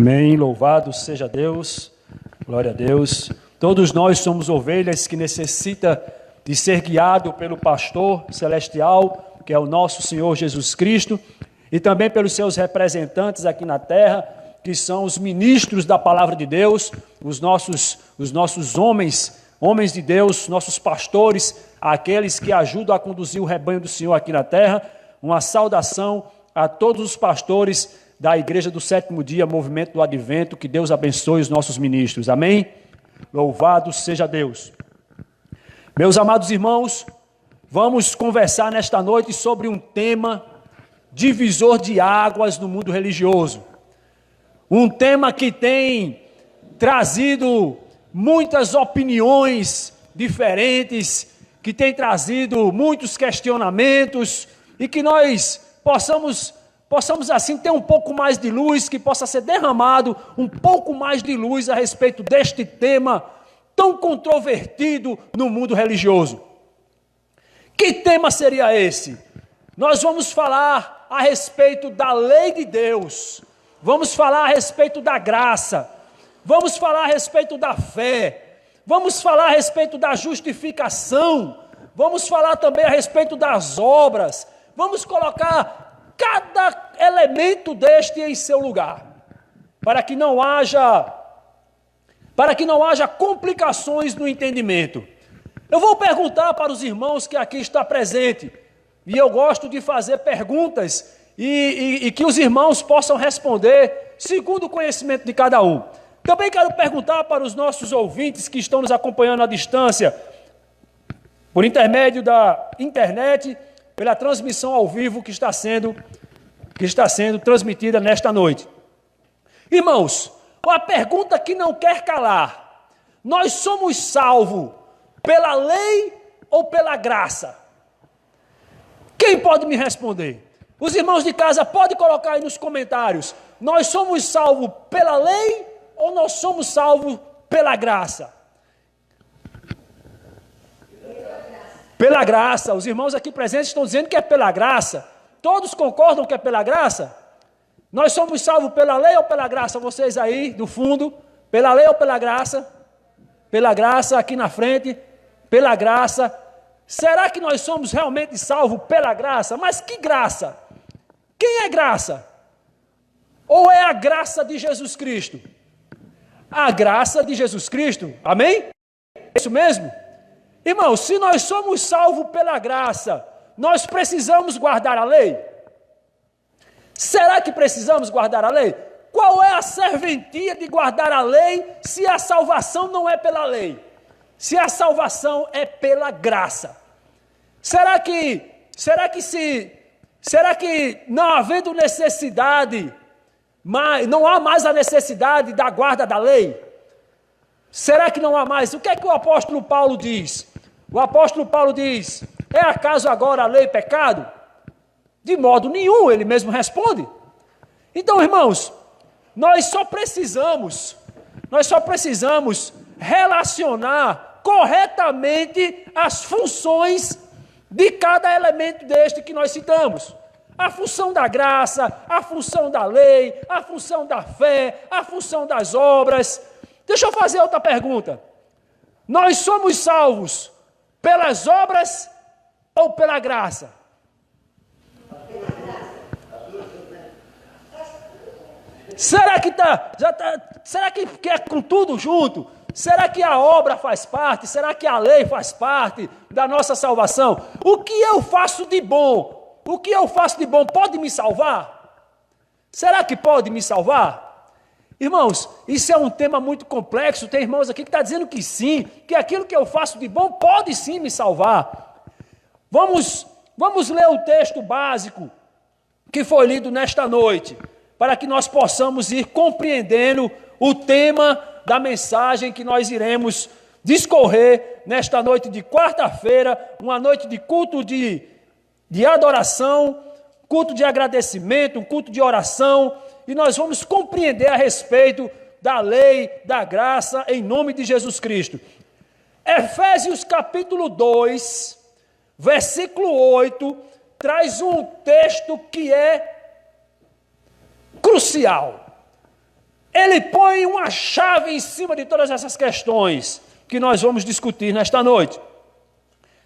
Amém, louvado seja Deus, glória a Deus. Todos nós somos ovelhas que necessita de ser guiado pelo pastor celestial, que é o nosso Senhor Jesus Cristo, e também pelos seus representantes aqui na terra, que são os ministros da palavra de Deus, os nossos homens de Deus, nossos pastores, aqueles que ajudam a conduzir o rebanho do Senhor aqui na terra. Uma saudação a todos os pastores da Igreja do Sétimo Dia, Movimento do Advento. Que Deus abençoe os nossos ministros, amém? Louvado seja Deus. Meus amados irmãos, vamos conversar nesta noite sobre um tema divisor de águas no mundo religioso. Um tema que tem trazido muitas opiniões diferentes, que tem trazido muitos questionamentos, e que nós possamos assim ter um pouco mais de luz, que possa ser derramado um pouco mais de luz a respeito deste tema tão controvertido no mundo religioso. Que tema seria esse? Nós vamos falar a respeito da lei de Deus, vamos falar a respeito da graça, vamos falar a respeito da fé, vamos falar a respeito da justificação, vamos falar também a respeito das obras, vamos colocar cada elemento deste em seu lugar, para que não haja complicações no entendimento. Eu vou perguntar para os irmãos que aqui estão presentes, e eu gosto de fazer perguntas e que os irmãos possam responder segundo o conhecimento de cada um. Também quero perguntar para os nossos ouvintes que estão nos acompanhando à distância, por intermédio da internet, pela transmissão ao vivo que está sendo transmitida nesta noite. Irmãos, a pergunta que não quer calar: nós somos salvos pela lei ou pela graça? Quem pode me responder? Os irmãos de casa podem colocar aí nos comentários: nós somos salvos pela lei ou nós somos salvos pela graça? Pela graça. Os irmãos aqui presentes estão dizendo que é pela graça. Todos concordam que é pela graça? Nós somos salvos pela lei ou pela graça? Vocês aí do fundo, pela lei ou pela graça? Pela graça, aqui na frente, pela graça. Será que nós somos realmente salvos pela graça? Mas que graça? Quem é graça? Ou é a graça de Jesus Cristo? A graça de Jesus Cristo, amém? É isso mesmo? Irmãos, se nós somos salvos pela graça, nós precisamos guardar a lei? Será que precisamos guardar a lei? Qual é a serventia de guardar a lei se a salvação não é pela lei? Se a salvação é pela graça? Será que não havendo necessidade, não há mais a necessidade da guarda da lei? Será que não há mais? O que é que o apóstolo Paulo diz? O apóstolo Paulo diz: é acaso agora a lei pecado? De modo nenhum, ele mesmo responde. Então, irmãos, nós só precisamos relacionar corretamente as funções de cada elemento deste que nós citamos. A função da graça, a função da lei, a função da fé, a função das obras. Deixa eu fazer outra pergunta. Nós somos salvos pelas obras ou pela graça? Será que será que é com tudo junto? Será que a obra faz parte? Será que a lei faz parte da nossa salvação? O que eu faço de bom? O que eu faço de bom pode me salvar? Será que pode me salvar? Irmãos, isso é um tema muito complexo. Tem irmãos aqui que estão dizendo que sim, que aquilo que eu faço de bom pode sim me salvar. Vamos ler o texto básico que foi lido nesta noite, para que nós possamos ir compreendendo o tema da mensagem que nós iremos discorrer nesta noite de quarta-feira, uma noite de culto de adoração, culto de agradecimento, um culto de oração, e nós vamos compreender a respeito da lei, da graça, em nome de Jesus Cristo. Efésios capítulo 2, versículo 8, traz um texto que é crucial. ele põe uma chave em cima de todas essas questões que nós vamos discutir nesta noite.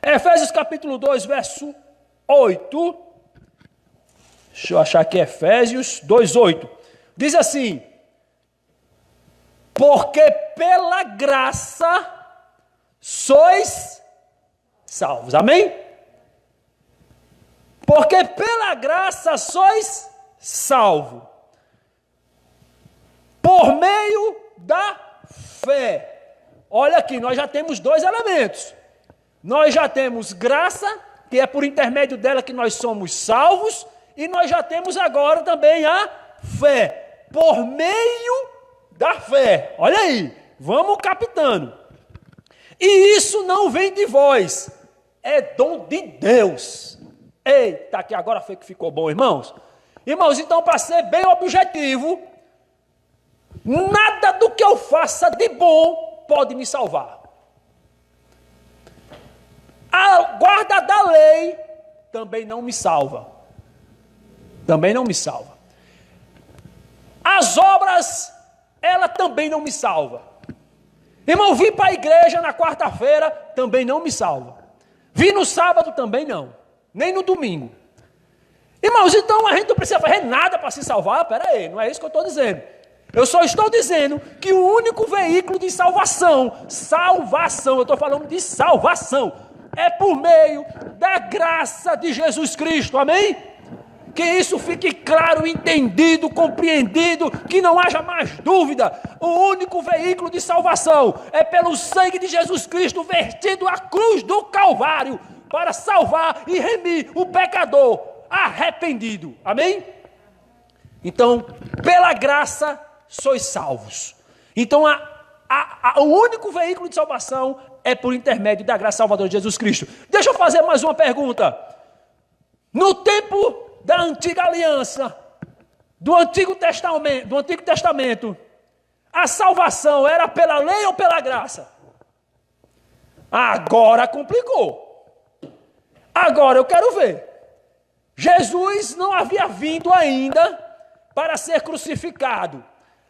Efésios capítulo 2, verso 8. Deixa eu achar aqui, Efésios 2, 8. Diz assim: porque pela graça sois salvos. Amém? Porque pela graça sois salvos. Por meio da fé. Olha aqui, nós já temos dois elementos. Nós já temos graça, que é por intermédio dela que nós somos salvos, e nós já temos agora também a fé. Por meio da fé. Olha aí, vamos captando. E isso não vem de vós, é dom de Deus. Eita, que agora foi que ficou bom, irmãos. Irmãos, então, para ser bem objetivo, nada do que eu faça de bom pode me salvar. A guarda da lei também não me salva. Também não me salva. As obras, ela também não me salva. Irmão, vim para a igreja na quarta-feira, também não me salva. Vim no sábado, também não. Nem no domingo. Irmãos, então a gente não precisa fazer nada para se salvar? Pera aí, não é isso que eu estou dizendo. Eu só estou dizendo que o único veículo de salvação, eu estou falando de salvação, é por meio da graça de Jesus Cristo, amém? Que isso fique claro, entendido, compreendido, que não haja mais dúvida. O único veículo de salvação é pelo sangue de Jesus Cristo vertido à cruz do Calvário para salvar e remir o pecador arrependido. Amém? Então, pela graça sois salvos. Então, o único veículo de salvação é por intermédio da graça salvadora de Jesus Cristo. Deixa eu fazer mais uma pergunta. No tempo da antiga aliança, do Antigo Testamento, a salvação era pela lei ou pela graça? Agora complicou. Agora eu quero ver. Jesus não havia vindo ainda para ser crucificado.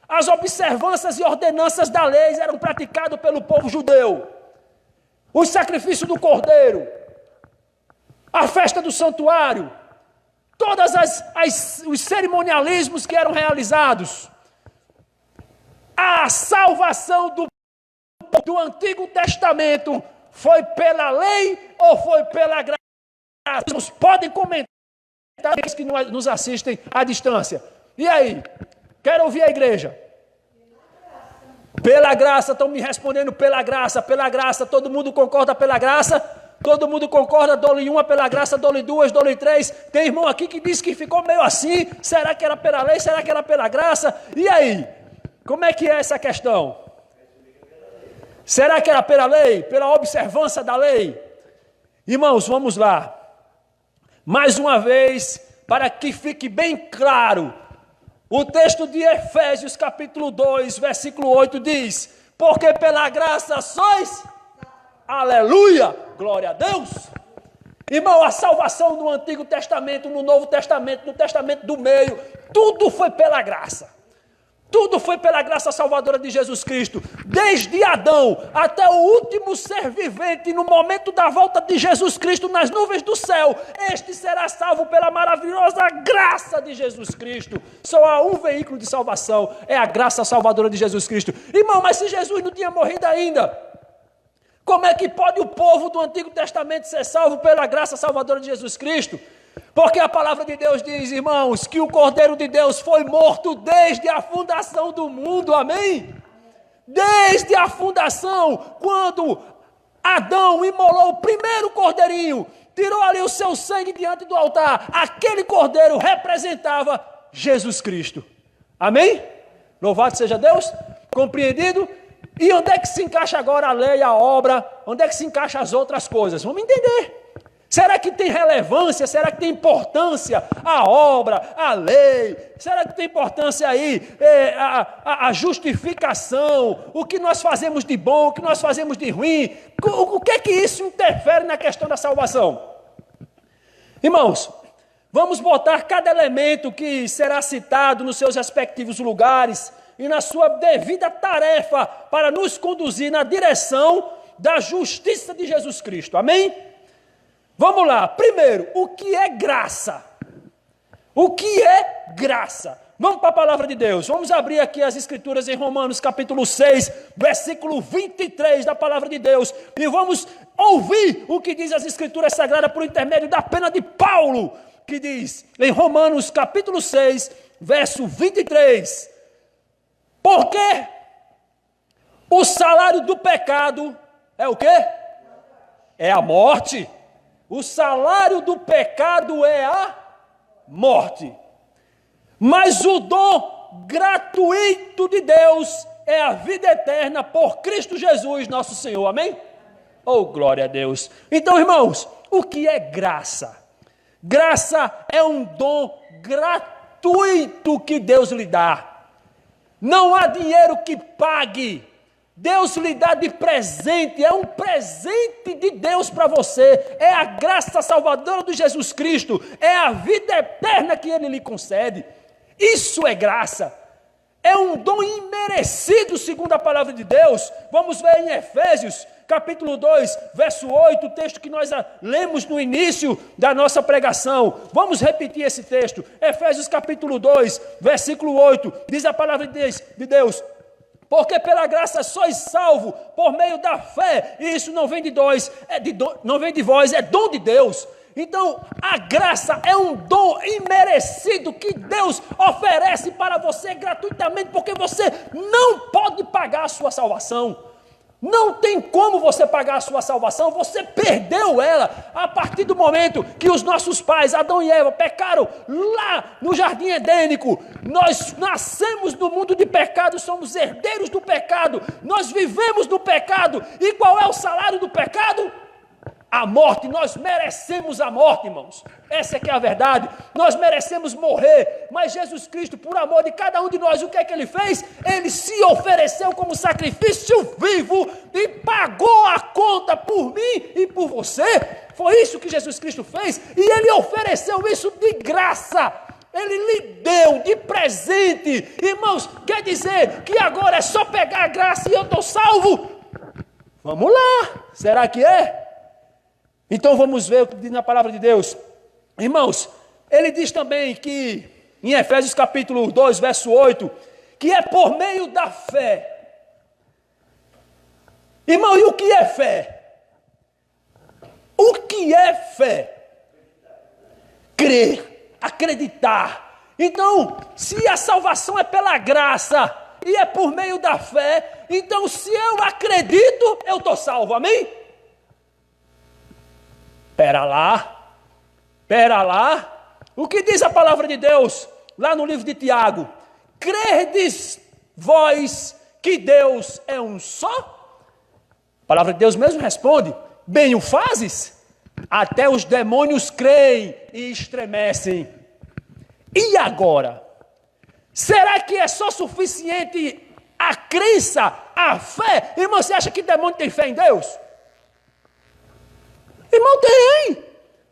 As observâncias e ordenanças da lei eram praticadas pelo povo judeu. O sacrifício do cordeiro, a festa do santuário, todos os cerimonialismos que eram realizados. A salvação do Antigo Testamento foi pela lei ou foi pela graça? Vocês podem comentar aqueles que nos assistem à distância. E aí? Quero ouvir a igreja. Pela graça, estão me respondendo pela graça, todo mundo concorda pela graça? Todo mundo concorda, dou-lhe uma pela graça, dou-lhe duas, dou-lhe três. Tem irmão aqui que disse que ficou meio assim, será que era pela lei, será que era pela graça? E aí? Como é que é essa questão? Será que era pela lei, pela observância da lei? Irmãos, vamos lá. Mais uma vez, para que fique bem claro, o texto de Efésios capítulo 2, versículo 8 diz: porque pela graça sois, aleluia, glória a Deus. Irmão, a salvação no Antigo Testamento, no Novo Testamento, no Testamento do meio, tudo foi pela graça. Tudo foi pela graça salvadora de Jesus Cristo. Desde Adão até o último ser vivente, no momento da volta de Jesus Cristo nas nuvens do céu, este será salvo pela maravilhosa graça de Jesus Cristo. Só há um veículo de salvação, é a graça salvadora de Jesus Cristo. Irmão, mas se Jesus não tinha morrido ainda, como é que pode o povo do Antigo Testamento ser salvo pela graça salvadora de Jesus Cristo? Porque a palavra de Deus diz, irmãos, que o Cordeiro de Deus foi morto desde a fundação do mundo, amém? Desde a fundação, quando Adão imolou o primeiro cordeirinho, tirou ali o seu sangue diante do altar, aquele cordeiro representava Jesus Cristo, amém? Louvado seja Deus, compreendido? E onde é que se encaixa agora a lei, a obra? Onde é que se encaixa as outras coisas? Vamos entender. Será que tem relevância? Será que tem importância a obra, a lei? Será que tem importância aí a justificação? O que nós fazemos de bom, o que nós fazemos de ruim? O que é que isso interfere na questão da salvação? Irmãos, vamos botar cada elemento que será citado nos seus respectivos lugares e na sua devida tarefa para nos conduzir na direção da justiça de Jesus Cristo. Amém? Vamos lá. Primeiro, o que é graça? O que é graça? Vamos para a palavra de Deus. Vamos abrir aqui as escrituras em Romanos capítulo 6, versículo 23 da palavra de Deus. E vamos ouvir o que diz as escrituras sagradas por intermédio da pena de Paulo, que diz em Romanos capítulo 6, verso 23. Porque o salário do pecado é o quê? É a morte. O salário do pecado é a morte. Mas o dom gratuito de Deus é a vida eterna por Cristo Jesus, nosso Senhor. Amém? Oh, glória a Deus. Então, irmãos, o que é graça? Graça é um dom gratuito que Deus lhe dá. Não há dinheiro que pague. Deus lhe dá de presente, é um presente de Deus para você, é a graça salvadora de Jesus Cristo, é a vida eterna que Ele lhe concede. Isso é graça, é um dom imerecido segundo a palavra de Deus. Vamos ver em Efésios, capítulo 2, verso 8, o texto que nós lemos no início da nossa pregação. Vamos repetir esse texto, Efésios capítulo 2, versículo 8, diz a palavra de Deus: porque pela graça sois salvo por meio da fé, e isso não vem de vós, não vem de vós, é dom de Deus. Então, a graça é um dom imerecido que Deus oferece para você gratuitamente, porque você não pode pagar a sua salvação. Não tem como você pagar a sua salvação, você perdeu ela a partir do momento que os nossos pais, Adão e Eva, pecaram lá no jardim edênico. Nós nascemos no mundo de pecado, somos herdeiros do pecado, nós vivemos no pecado. E qual é o salário do pecado? A morte. Nós merecemos a morte, irmãos. Essa é que é a verdade. Nós merecemos morrer, mas Jesus Cristo, por amor de cada um de nós, o que é que Ele fez? Ele se ofereceu como sacrifício vivo e pagou a conta por mim e por você. Foi isso que Jesus Cristo fez, e Ele ofereceu isso de graça. Ele lhe deu de presente. Irmãos, quer dizer que agora é só pegar a graça e eu estou salvo? Vamos lá. Será que é? Então vamos ver o que diz na palavra de Deus. Irmãos, ele diz também que, em Efésios capítulo 2, verso 8, que é por meio da fé. Irmão, e o que é fé? O que é fé? Crer, acreditar. Então, se a salvação é pela graça e é por meio da fé, então se eu acredito, eu estou salvo, amém? Pera lá, o que diz a palavra de Deus, lá no livro de Tiago? Credes vós que Deus é um só? A palavra de Deus mesmo responde: bem o fazes? Até os demônios creem e estremecem. E agora? Será que é só suficiente a crença, a fé? Irmão, você acha que demônio tem fé em Deus? Irmão, tem.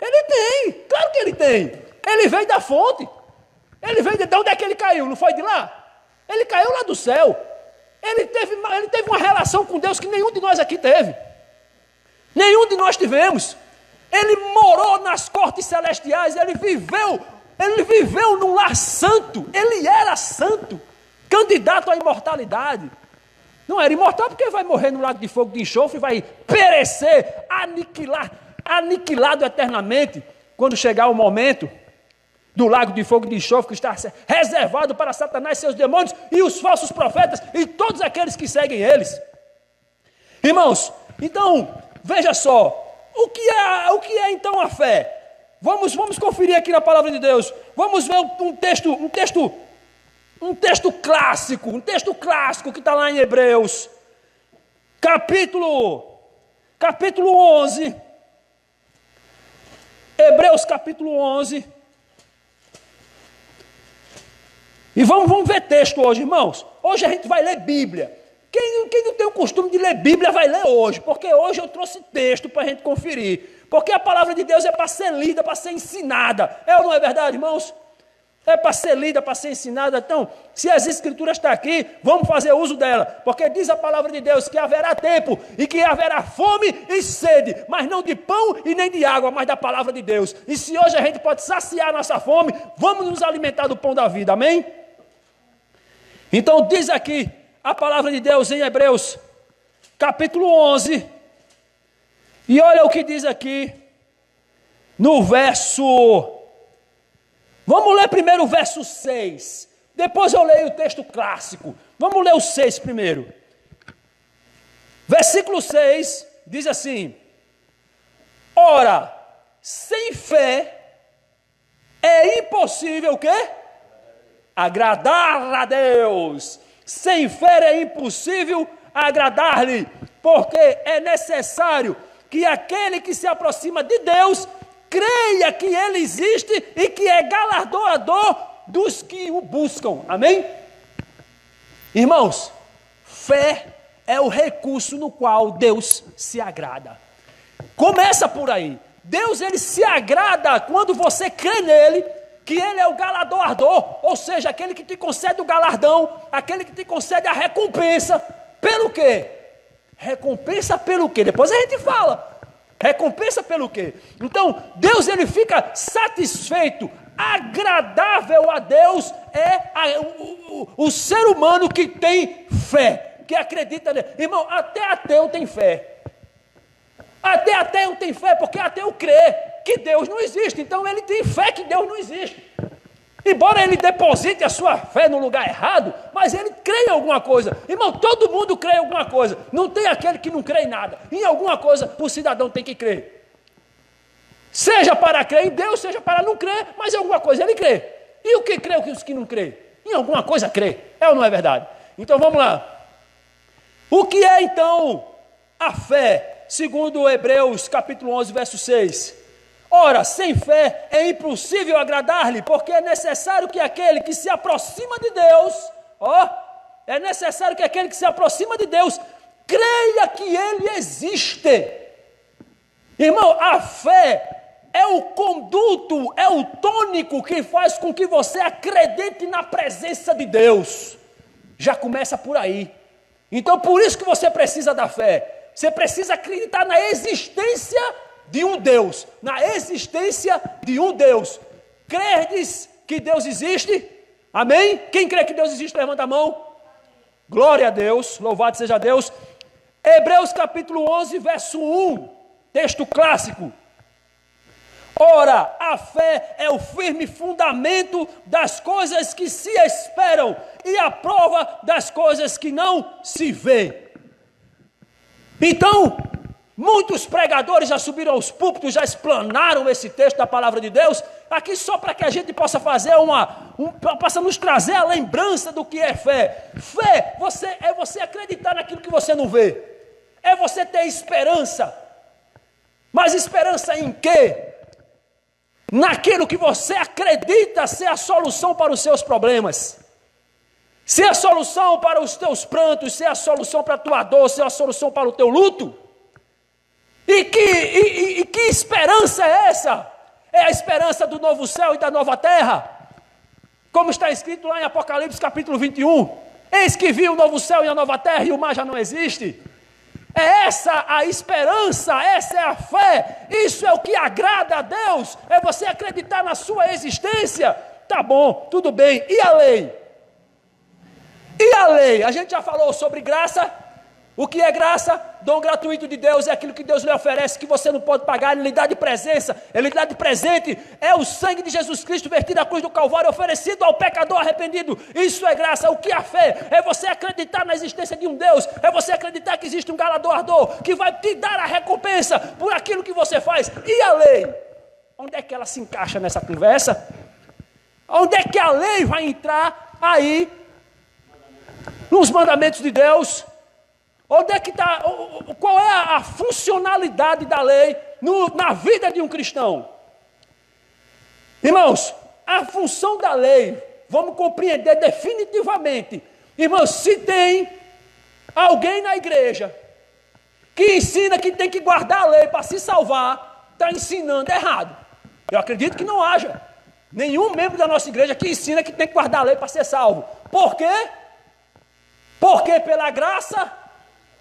Ele tem. Claro que ele tem. Ele veio da fonte. Ele veio de onde é que ele caiu? Não foi de lá? Ele caiu lá do céu. Ele teve uma relação com Deus que nenhum de nós aqui teve. Nenhum de nós tivemos. Ele morou nas cortes celestiais. Ele viveu num lar santo. Ele era santo. Candidato à imortalidade. Não era imortal porque vai morrer no lago de fogo de enxofre, vai perecer, aniquilado eternamente, quando chegar o momento do lago de fogo de enxofre, que está reservado para Satanás, seus demônios e os falsos profetas e todos aqueles que seguem eles. Irmãos, então, veja só, o que é então a fé? Vamos conferir aqui na palavra de Deus. Vamos ver um texto clássico que está lá em Hebreus, capítulo 11, Hebreus capítulo 11, e vamos ver texto hoje, irmãos. Hoje a gente vai ler Bíblia. Quem não tem o costume de ler Bíblia vai ler hoje, porque hoje eu trouxe texto para a gente conferir, porque a palavra de Deus é para ser lida, para ser ensinada, é ou não é verdade, irmãos? É para ser lida, para ser ensinada. Então, se as Escrituras estão aqui, vamos fazer uso dela. Porque diz a palavra de Deus que haverá tempo e que haverá fome e sede, mas não de pão e nem de água, mas da palavra de Deus. E se hoje a gente pode saciar a nossa fome, vamos nos alimentar do pão da vida. Amém? Então, diz aqui a palavra de Deus em Hebreus, capítulo 11. E olha o que diz aqui no verso... Vamos ler primeiro o verso 6. Depois eu leio o texto clássico. Vamos ler o 6 primeiro. Versículo 6 diz assim: ora, sem fé é impossível o quê? Agradar a Deus. Sem fé é impossível agradar-lhe, porque é necessário que aquele que se aproxima de Deus creia que Ele existe e que é galardoador dos que o buscam. Amém? Irmãos, fé é o recurso no qual Deus se agrada. Começa por aí. Deus, Ele se agrada quando você crê nele, que Ele é o galardoador, ou seja, aquele que te concede o galardão, aquele que te concede a recompensa. Pelo quê? Recompensa pelo quê? Depois a gente fala. Recompensa pelo quê? Então, Deus, ele fica satisfeito, agradável a Deus é o ser humano que tem fé, que acredita nele. Irmão, até ateu tem fé. Até ateu tem fé, porque ateu crê que Deus não existe. Então, ele tem fé que Deus não existe. Embora ele deposite a sua fé no lugar errado, mas ele crê em alguma coisa. Irmão, todo mundo crê em alguma coisa. Não tem aquele que não crê em nada. Em alguma coisa o cidadão tem que crer. Seja para crer em Deus, seja para não crer, mas em alguma coisa ele crê. E o que crê, os que não crê? Em alguma coisa crê. É ou não é verdade? Então vamos lá. O que é então a fé? Segundo Hebreus capítulo 11, verso 6. Ora, sem fé é impossível agradar-lhe, porque é necessário que aquele que se aproxima de Deus, é necessário que aquele que se aproxima de Deus creia que Ele existe. Irmão, a fé é o conduto, é o tônico que faz com que você acredite na presença de Deus. Já começa por aí. Então, por isso que você precisa da fé. Você precisa acreditar na existência de um Deus, na existência de um Deus. Credes que Deus existe? Amém? Quem crê que Deus existe, levanta a mão. Glória a Deus, louvado seja Deus. Hebreus capítulo 11, verso 1, texto clássico. Ora, a fé é o firme fundamento das coisas que se esperam e a prova das coisas que não se vê. Então, muitos pregadores já subiram aos púlpitos, já explanaram esse texto da palavra de Deus, aqui só para que a gente possa fazer possa nos trazer a lembrança do que é fé. Fé é você acreditar naquilo que você não vê, é você ter esperança, mas esperança em quê? Naquilo que você acredita ser a solução para os seus problemas, ser a solução para os teus prantos, ser a solução para a tua dor, ser a solução para o teu luto. E que esperança é essa? É a esperança do novo céu e da nova terra. Como está escrito lá em Apocalipse capítulo 21. Eis que vi o novo céu e a nova terra e o mar já não existe. É essa a esperança, essa é a fé. Isso é o que agrada a Deus. É você acreditar na sua existência. Tá bom, tudo bem. E a lei? E a lei? A gente já falou sobre graça. O que é graça? Dom gratuito de Deus é aquilo que Deus lhe oferece, que você não pode pagar, Ele lhe dá de presença, Ele lhe dá de presente. É o sangue de Jesus Cristo vertido na cruz do Calvário, oferecido ao pecador arrependido. Isso é graça. O que é a fé? É você acreditar na existência de um Deus, é você acreditar que existe um galardoador, que vai te dar a recompensa por aquilo que você faz. E a lei? Onde é que ela se encaixa nessa conversa? Onde é que a lei vai entrar aí, nos mandamentos de Deus? Onde é que está? Qual é a funcionalidade da lei na vida de um cristão? Irmãos, a função da lei, vamos compreender definitivamente. Irmãos, se tem alguém na igreja que ensina que tem que guardar a lei para se salvar, está ensinando errado. Eu acredito que não haja. Nenhum membro da nossa igreja que ensina que tem que guardar a lei para ser salvo. Por quê? Porque pela graça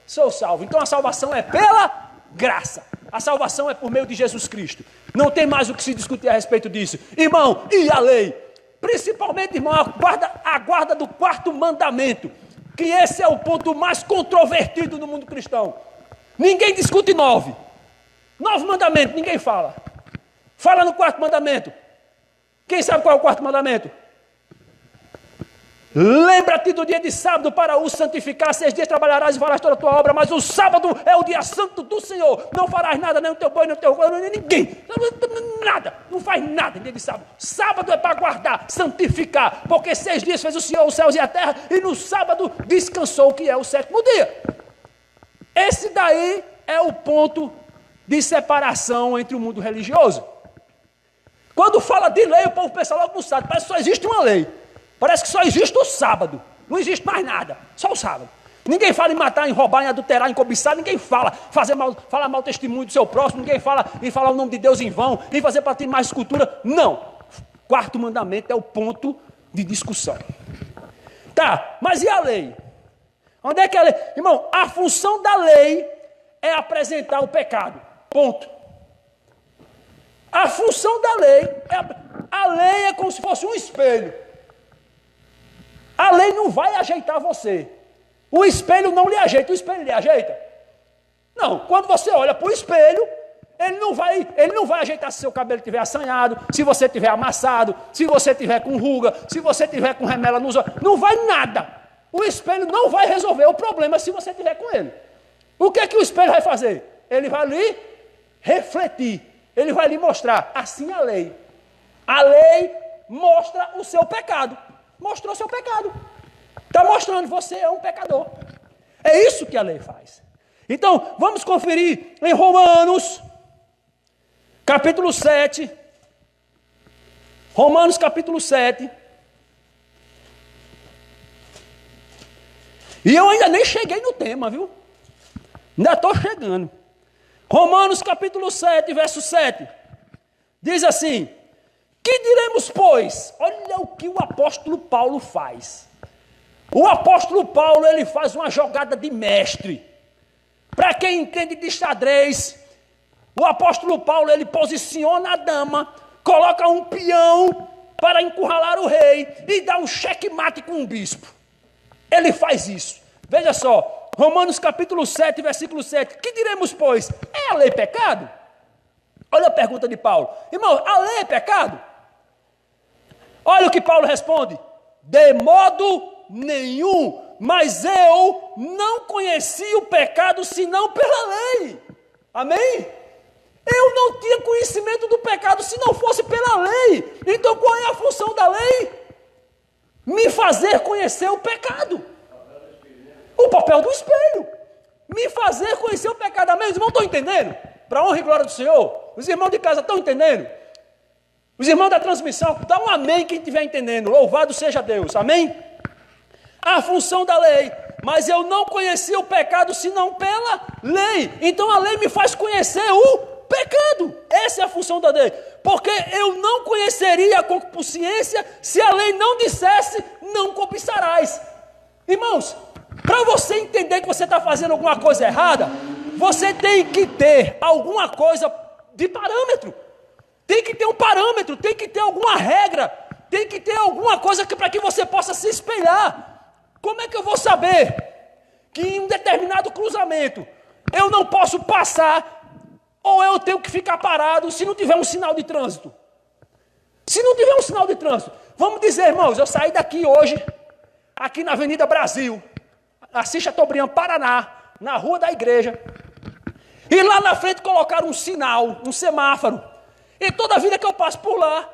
sou salvo. Então a salvação é pela graça. A salvação é por meio de Jesus Cristo. Não tem mais o que se discutir a respeito disso. Irmão, e a lei? Principalmente, irmão, a guarda do quarto mandamento. Que esse é o ponto mais controvertido no mundo cristão. Ninguém discute 9. 9 mandamentos, ninguém fala. Fala no quarto mandamento. Quem sabe qual é o quarto mandamento? Lembra-te do dia de sábado para o santificar. 6 dias trabalharás e farás toda a tua obra, mas o sábado é o dia santo do Senhor. Não farás nada, nem o teu boi, nem o teu gado, nem ninguém. Nada, não faz nada em dia de sábado. Sábado é para guardar, santificar. Porque 6 dias fez o Senhor os céus e a terra, e no sábado descansou, que é o 7º dia. Esse daí é o ponto de separação entre o mundo religioso. Quando fala de lei, o povo pensa logo no sábado. Parece que só existe uma lei. Parece que só existe o sábado. Não existe mais nada. Só o sábado. Ninguém fala em matar, em roubar, em adulterar, em cobiçar. Ninguém fala. Falar mal testemunho do seu próximo. Ninguém fala em falar o nome de Deus em vão. Em fazer para ter mais escultura. Não. Quarto mandamento é o ponto de discussão. Tá, mas e a lei? Onde é que é a lei? Irmão, a função da lei é apresentar o pecado. Ponto. A função da lei a lei é como se fosse um espelho. A lei não vai ajeitar você. O espelho não lhe ajeita. O espelho lhe ajeita? Não. Quando você olha para o espelho, ele não vai ajeitar se seu cabelo estiver assanhado, se você estiver amassado, se você estiver com ruga, se você estiver com remela nos olhos. Não vai nada. O espelho não vai resolver o problema se você estiver com ele. O que é que o espelho vai fazer? Ele vai lhe refletir. Ele vai lhe mostrar. Assim a lei. A lei mostra o seu pecado. Mostrou seu pecado. Está mostrando, você é um pecador. É isso que a lei faz. Então, vamos conferir em Romanos, capítulo 7. Romanos, capítulo 7. E eu ainda nem cheguei no tema, viu? Ainda estou chegando. Romanos, capítulo 7, verso 7. Diz assim: que diremos, pois? Olha o que o apóstolo Paulo faz. O apóstolo Paulo, ele faz uma jogada de mestre. Para quem entende de xadrez, o apóstolo Paulo, ele posiciona a dama, coloca um peão para encurralar o rei e dá um xeque-mate com um bispo. Ele faz isso. Veja só, Romanos capítulo 7, versículo 7. Que diremos, pois? É a lei pecado? Olha a pergunta de Paulo. Irmão, a lei é pecado? Olha o que Paulo responde: de modo nenhum, mas eu não conheci o pecado senão pela lei. Amém? Eu não tinha conhecimento do pecado se não fosse pela lei. Então qual é a função da lei? Me fazer conhecer o pecado. O papel do espelho. Me fazer conhecer o pecado. Amém? Os irmãos estão entendendo? Para a honra e glória do Senhor. Os irmãos de casa estão entendendo? Os irmãos da transmissão, dá um amém quem estiver entendendo. Louvado seja Deus. Amém? A função da lei. Mas eu não conheci o pecado senão pela lei. Então a lei me faz conhecer o pecado. Essa é a função da lei. Porque eu não conheceria a concupiscência se a lei não dissesse: não cobiçarás. Irmãos, para você entender que você está fazendo alguma coisa errada, você tem que ter alguma coisa de parâmetro. Tem que ter um parâmetro, tem que ter alguma regra, tem que ter alguma coisa para que você possa se espelhar. Como é que eu vou saber que em um determinado cruzamento eu não posso passar ou eu tenho que ficar parado se não tiver um sinal de trânsito? Se não tiver um sinal de trânsito, vamos dizer, irmãos, eu saí daqui hoje, aqui na Avenida Brasil, Assis Chateaubriand, Paraná, na rua da igreja, e lá na frente colocaram um sinal, um semáforo. E toda vida que eu passo por lá,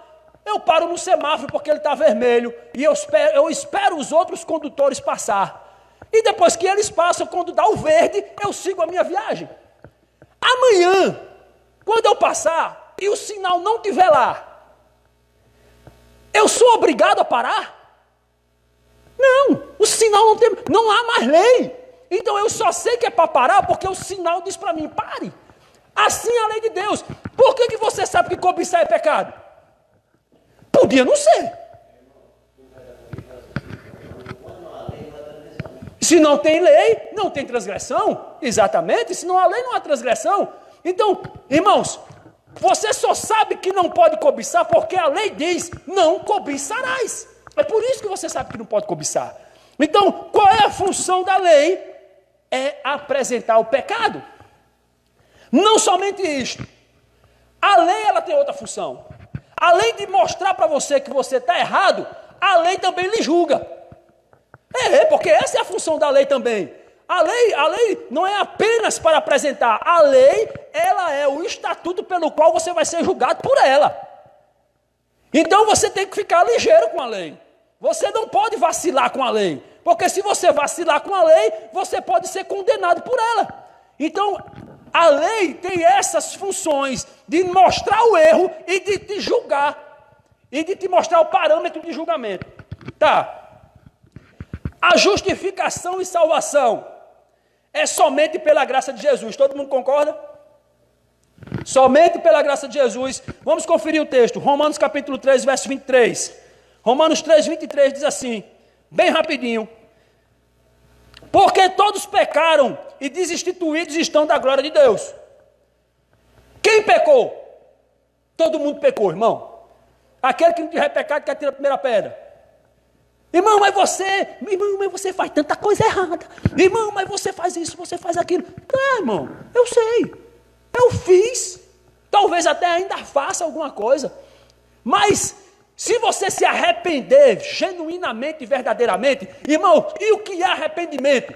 eu paro no semáforo porque ele está vermelho. E eu espero os outros condutores passar. E depois que eles passam, quando dá o verde, eu sigo a minha viagem. Amanhã, quando eu passar e o sinal não estiver lá, eu sou obrigado a parar? Não, o sinal não tem, não há mais lei. Então eu só sei que é para parar porque o sinal diz para mim: pare. Assim é a lei de Deus. Por que você sabe que cobiçar é pecado? Podia não ser. Se não tem lei, não tem transgressão. Exatamente. Se não há lei, não há transgressão. Então, irmãos, você só sabe que não pode cobiçar porque a lei diz, não cobiçarás. É por isso que você sabe que não pode cobiçar. Então, qual é a função da lei? É apresentar o pecado. Não somente isto. A lei, ela tem outra função. Além de mostrar para você que você está errado, a lei também lhe julga. Porque essa é a função da lei também. A lei não é apenas para apresentar. A lei, ela é o estatuto pelo qual você vai ser julgado por ela. Então você tem que ficar ligeiro com a lei. Você não pode vacilar com a lei. Porque se você vacilar com a lei, você pode ser condenado por ela. Então, a lei tem essas funções de mostrar o erro e de te julgar. E de te mostrar o parâmetro de julgamento. Tá. A justificação e salvação é somente pela graça de Jesus. Todo mundo concorda? Somente pela graça de Jesus. Vamos conferir o texto. Romanos capítulo 3, verso 23. Romanos 3, 23 diz assim, bem rapidinho. Porque todos pecaram e destituídos estão da glória de Deus. Quem pecou? Todo mundo pecou, irmão. Aquele que não tiver pecado quer tirar a primeira pedra. Irmão, mas você faz tanta coisa errada. Irmão, mas você faz isso, você faz aquilo. Tá, irmão, eu sei. Eu fiz. Talvez até ainda faça alguma coisa. Mas, se você se arrepender genuinamente e verdadeiramente, irmão, e o que é arrependimento?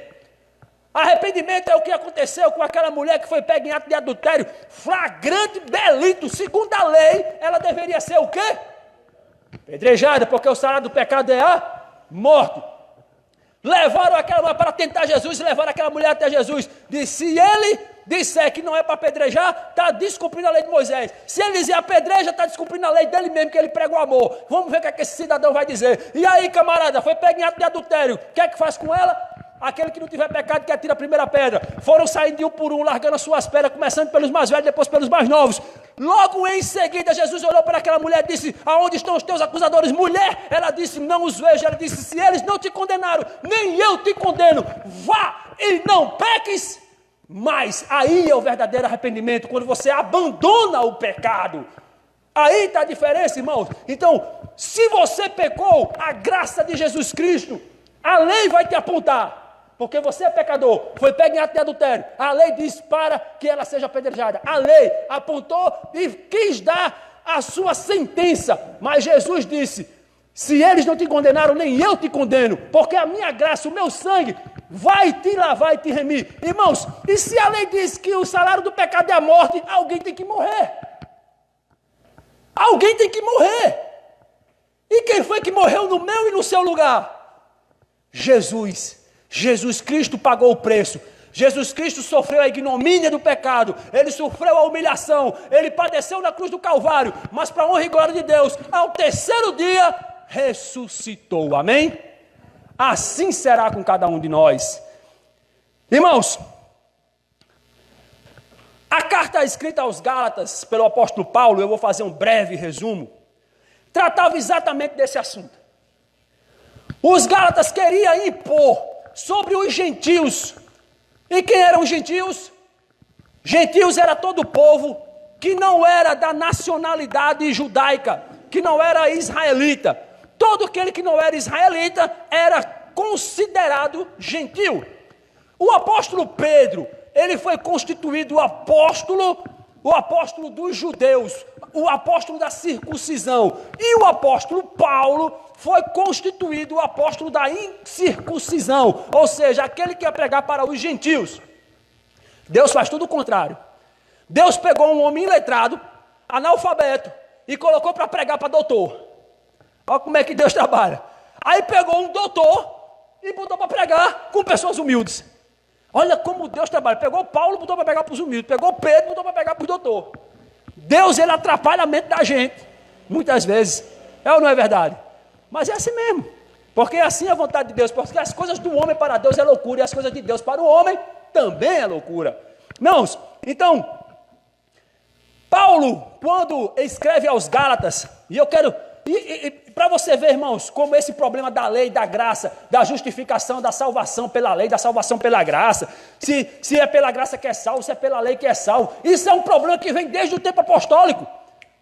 Arrependimento é o que aconteceu com aquela mulher que foi pega em ato de adultério, flagrante delito. Segundo a lei, ela deveria ser o quê? Apedrejada, porque o salário do pecado é a morte. Levaram aquela mulher para tentar Jesus e levaram aquela mulher até Jesus. Se ele disser que não é para apedrejar, está descumprindo a lei de Moisés. Se ele dizer apedreja, está descumprindo a lei dele mesmo, que ele prega o amor. Vamos ver o que, é que esse cidadão vai dizer. E aí, camarada, foi pego em ato de adultério. O que é que faz com ela? Aquele que não tiver pecado, que atira a primeira pedra. Foram saindo de um por um, largando as suas pedras, começando pelos mais velhos, depois pelos mais novos. Logo em seguida, Jesus olhou para aquela mulher e disse, aonde estão os teus acusadores? Mulher, ela disse, não os vejo. Ela disse, se eles não te condenaram, nem eu te condeno. Vá e não peques. Mas aí é o verdadeiro arrependimento, quando você abandona o pecado. Aí está a diferença, irmãos. Então, se você pecou, a graça de Jesus Cristo, a lei vai te apontar. Porque você é pecador, foi pego em ato de adultério. A lei diz para que ela seja apedrejada. A lei apontou e quis dar a sua sentença. Mas Jesus disse, se eles não te condenaram, nem eu te condeno. Porque a minha graça, o meu sangue, vai te lavar e te remir. Irmãos, e se a lei diz que o salário do pecado é a morte, alguém tem que morrer. Alguém tem que morrer. E quem foi que morreu no meu e no seu lugar? Jesus. Jesus Cristo pagou o preço. Jesus Cristo sofreu a ignomínia do pecado. Ele sofreu a humilhação. Ele padeceu na cruz do Calvário. Mas para a honra e glória de Deus, ao terceiro dia, ressuscitou. Amém? Assim será com cada um de nós. Irmãos, a carta escrita aos Gálatas pelo apóstolo Paulo, eu vou fazer um breve resumo, tratava exatamente desse assunto. Os Gálatas queriam impor sobre os gentios. E quem eram os gentios? Gentios era todo o povo que não era da nacionalidade judaica, que não era israelita. Todo aquele que não era israelita era considerado gentil. O apóstolo Pedro, ele foi constituído o apóstolo dos judeus, o apóstolo da circuncisão. E o apóstolo Paulo foi constituído o apóstolo da incircuncisão, ou seja, aquele que ia pregar para os gentios. Deus faz tudo o contrário. Deus pegou um homem iletrado, analfabeto, e colocou para pregar para doutor. Olha como é que Deus trabalha. Aí pegou um doutor e botou para pregar com pessoas humildes. Olha como Deus trabalha. Pegou Paulo, botou para pregar para os humildes. Pegou Pedro, botou para pregar para os doutor. Deus, ele atrapalha a mente da gente, muitas vezes. É ou não é verdade? Mas é assim mesmo. Porque assim é a vontade de Deus. Porque as coisas do homem para Deus é loucura. E as coisas de Deus para o homem também é loucura. Irmãos, então, Paulo, quando escreve aos Gálatas, e eu quero E para você ver, irmãos, como esse problema da lei, da graça, da justificação, da salvação pela lei, da salvação pela graça, se é pela graça que é salvo, se é pela lei que é salvo, isso é um problema que vem desde o tempo apostólico.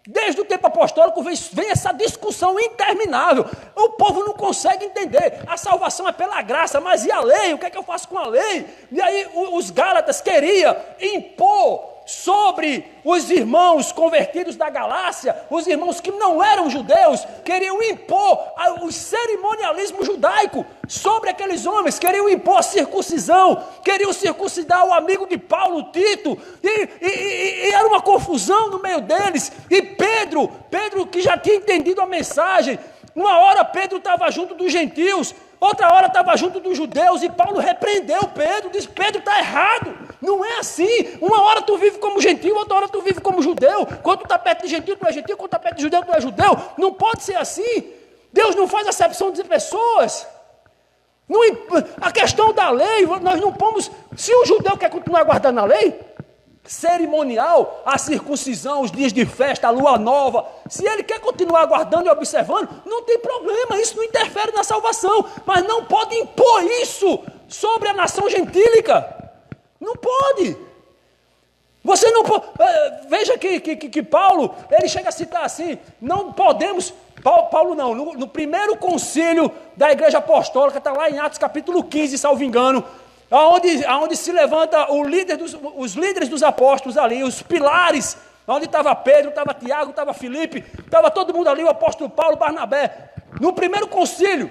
Desde o tempo apostólico vem essa discussão interminável. O povo não consegue entender. A salvação é pela graça, mas e a lei? O que é que eu faço com a lei? E aí os Gálatas queriam impor sobre os irmãos convertidos da Galácia, os irmãos que não eram judeus, queriam impor o cerimonialismo judaico sobre aqueles homens, queriam impor a circuncisão, queriam circuncidar o amigo de Paulo, Tito, e era uma confusão no meio deles. E Pedro que já tinha entendido a mensagem, uma hora Pedro estava junto dos gentios, outra hora estava junto dos judeus, e Paulo repreendeu Pedro, disse: Pedro, está errado, não é assim. Uma hora tu vive como gentil, outra hora tu vive como judeu. Quando tu está perto de gentil, tu é gentil, quando tu está perto de judeu, tu é judeu. Não pode ser assim. Deus não faz acepção de pessoas. Não, a questão da lei, nós não pomos. Se o judeu quer continuar guardando a lei cerimonial, a circuncisão, os dias de festa, a lua nova, se ele quer continuar guardando e observando, não tem problema, isso não interfere na salvação, mas não pode impor isso sobre a nação gentílica. Não pode. Você não pode. Veja que Paulo, ele chega a citar assim: não podemos. Paulo não, no primeiro concílio da igreja apostólica, está lá em Atos capítulo 15, salvo engano, aonde se levanta os líderes dos apóstolos ali, os pilares, onde estava Pedro, estava Tiago, estava Filipe, estava todo mundo ali, o apóstolo Paulo, Barnabé. No primeiro concílio,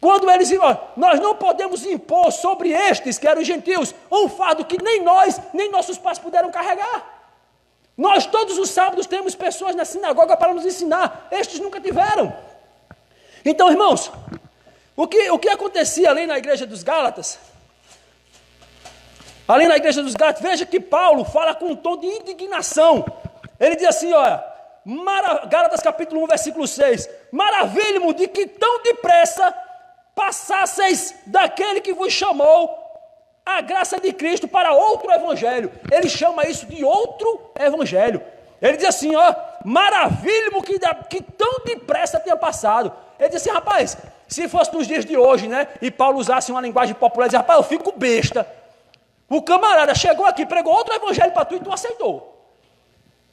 quando eles dizem: nós não podemos impor sobre estes, que eram os gentios, um fardo que nem nós, nem nossos pais puderam carregar. Nós todos os sábados temos pessoas na sinagoga para nos ensinar, estes nunca tiveram. Então, irmãos, o que acontecia ali na igreja dos Gálatas? Ali na igreja dos Gálatas, veja que Paulo fala com um tom de indignação. Ele diz assim, olha, Gálatas capítulo 1, versículo 6, maravilho-me de que tão depressa passasseis daquele que vos chamou a graça de Cristo para outro evangelho. Ele chama isso de outro evangelho. Ele diz assim, ó, maravilho-me que tão depressa tenha passado. Ele diz assim, rapaz, se fosse nos dias de hoje, né, e Paulo usasse uma linguagem popular, ele diz, rapaz, eu fico besta. O camarada chegou aqui, pregou outro evangelho para tu e tu aceitou.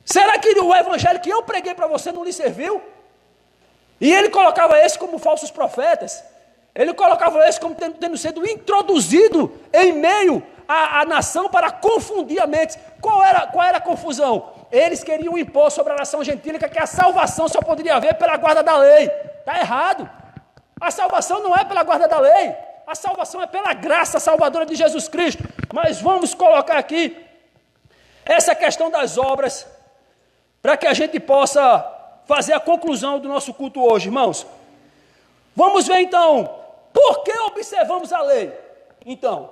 Será que o evangelho que eu preguei para você não lhe serviu? E ele colocava esse como falsos profetas. Ele colocava esse como tendo sido introduzido em meio à nação para confundir a mente. Qual era a confusão? Eles queriam impor sobre a nação gentílica que a salvação só poderia haver pela guarda da lei. Está errado. A salvação não é pela guarda da lei. A salvação é pela graça salvadora de Jesus Cristo. Mas vamos colocar aqui essa questão das obras para que a gente possa fazer a conclusão do nosso culto hoje, irmãos. Vamos ver então, por que observamos a lei? Então,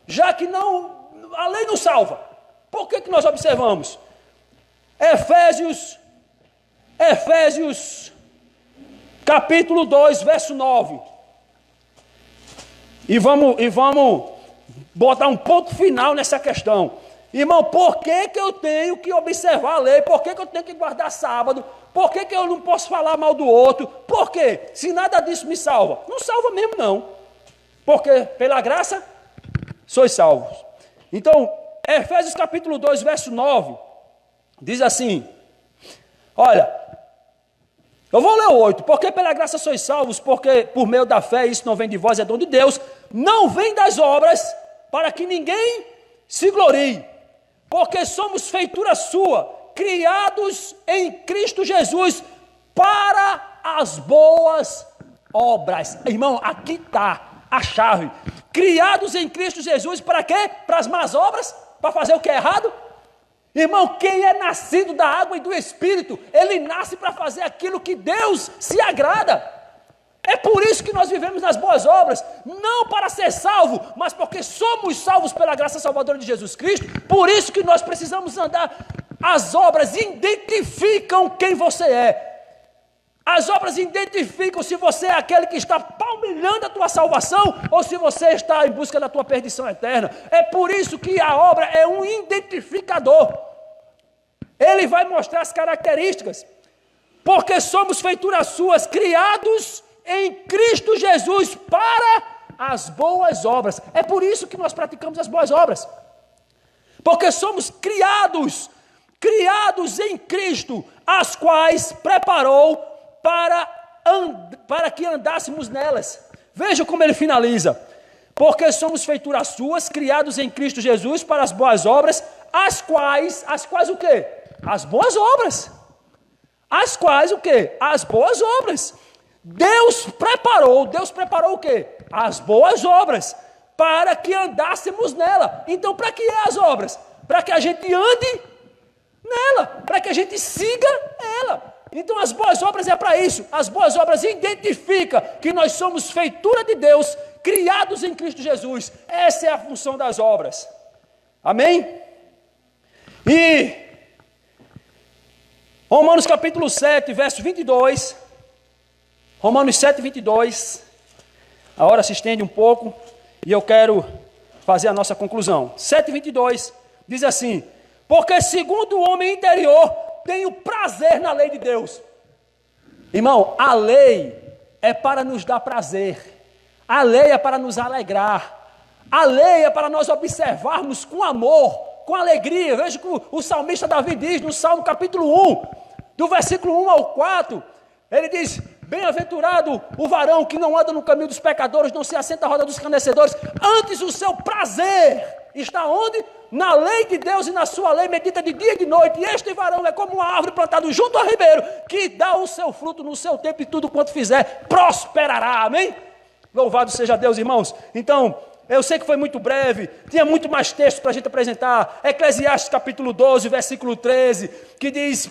já que a lei não salva, por que nós observamos? Efésios capítulo 2, verso 9. E vamos botar um ponto final nessa questão. Irmão, por que eu tenho que observar a lei? Por que eu tenho que guardar sábado? Por que eu não posso falar mal do outro? Por quê? Se nada disso me salva. Não salva mesmo, não. Porque pela graça sois salvos. Então, Efésios capítulo 2, verso 9, diz assim, olha, eu vou ler o 8, porque pela graça sois salvos, porque por meio da fé, isso não vem de vós, é dom de Deus, não vem das obras, para que ninguém se glorie, porque somos feitura sua, criados em Cristo Jesus, para as boas obras. Irmão, aqui está a chave. Criados em Cristo Jesus, para quê? Para as más obras? Para fazer o que é errado? Irmão, quem é nascido da água e do Espírito, ele nasce para fazer aquilo que Deus se agrada. É por isso que nós vivemos nas boas obras, não para ser salvo, mas porque somos salvos pela graça salvadora de Jesus Cristo. Por isso que nós precisamos andar. As obras identificam quem você é. As obras identificam se você é aquele que está palmilhando a tua salvação ou se você está em busca da tua perdição eterna. É por isso que a obra é um identificador. Ele vai mostrar as características. Porque somos feituras suas, criados em Cristo Jesus para as boas obras. É por isso que nós praticamos as boas obras. Porque somos criados em Cristo, as quais preparou para que andássemos nelas. Veja como ele finaliza. Porque somos feituras suas, criados em Cristo Jesus para as boas obras, as quais o quê? As boas obras. As quais o quê? As boas obras. Deus preparou o quê? As boas obras, para que andássemos nela. Então, para que é as obras? Para que a gente ande nela, para que a gente siga ela. Então, as boas obras é para isso. As boas obras identificam que nós somos feitura de Deus, criados em Cristo Jesus. Essa é a função das obras. Amém? E Romanos capítulo 7, verso 22. Romanos 7, 22. A hora se estende um pouco e eu quero fazer a nossa conclusão. 7, 22 diz assim: porque segundo o homem interior, tenho prazer na lei de Deus. Irmão, a lei é para nos dar prazer. A lei é para nos alegrar. A lei é para nós observarmos com amor, com alegria. Veja que o salmista Davi diz no Salmo capítulo 1, do versículo 1 ao 4, ele diz: bem-aventurado o varão que não anda no caminho dos pecadores, não se assenta à roda dos escarnecedores, antes o seu prazer está onde? Na lei de Deus, e na sua lei medita de dia e de noite. E este varão é como uma árvore plantada junto ao ribeiro, que dá o seu fruto no seu tempo, e tudo quanto fizer prosperará. Amém? Louvado seja Deus, irmãos. Então, eu sei que foi muito breve, tinha muito mais texto para a gente apresentar. Eclesiastes capítulo 12, versículo 13, que diz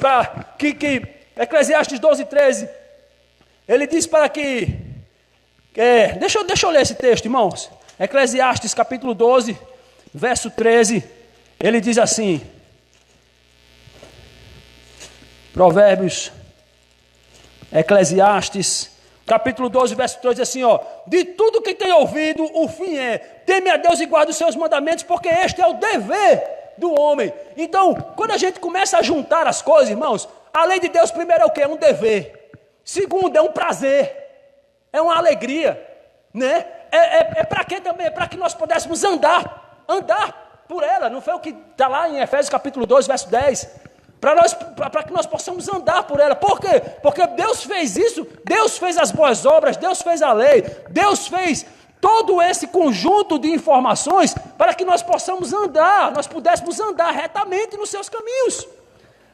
Eclesiastes 12, 13, ele diz para que... deixa eu ler esse texto, irmãos. Eclesiastes capítulo 12, verso 13, ele diz assim, Provérbios, Eclesiastes, capítulo 12, verso 13, diz assim, de tudo que tem ouvido, o fim é, teme a Deus e guarde os seus mandamentos, porque este é o dever do homem. Então, quando a gente começa a juntar as coisas, irmãos, a lei de Deus primeiro é o quê? É um dever. Segundo, é um prazer, é uma alegria, né? É para quê também? É para que nós pudéssemos andar por ela. Não foi o que está lá em Efésios capítulo 2, verso 10? Para que nós possamos andar por ela. Por quê? Porque Deus fez isso, Deus fez as boas obras, Deus fez a lei, Deus fez todo esse conjunto de informações para que nós possamos andar, nós pudéssemos andar retamente nos seus caminhos.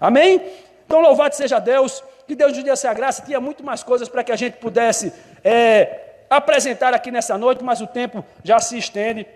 Amém? Então louvado seja Deus, que Deus nos dê essa graça. Tinha muito mais coisas para que a gente pudesse apresentar aqui nessa noite, mas o tempo já se estende.